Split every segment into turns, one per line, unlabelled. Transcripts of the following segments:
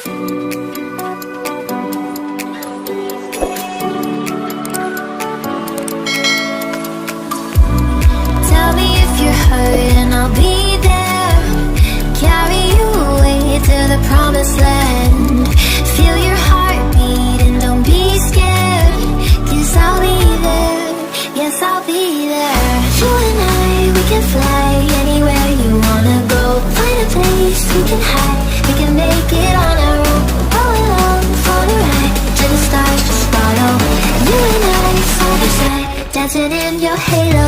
Tell me if you're hurt and I'll be there. Carry you away to the promised land. Feel your heartbeat and don't be scared. 'Cause I'll be there, yes I'll be there. You and I, we can fly anywhere you wanna go. Find a place we can hide, we can make it on our own. All alone for the ride, to the stars just follow. You and I, side by side, dancing in your halo.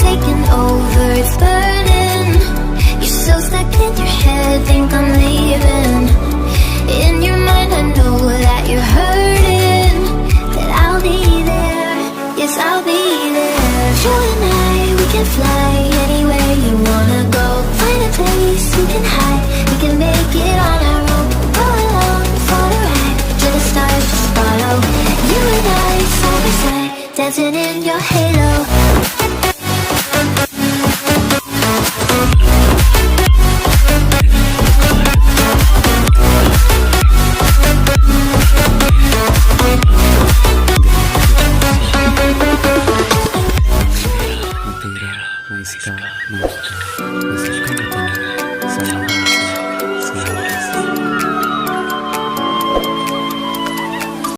Taking over, it's burning. You're so stuck in your head, think I'm leaving. In your mind I know that you're hurting. That I'll be there, yes I'll be there. You and I, we can fly anywhere you wanna go. Find a place we can hide, we can make it on our own. Go along for the ride, to the stars just follow. You and I, side by side, dancing in your halo.
इसका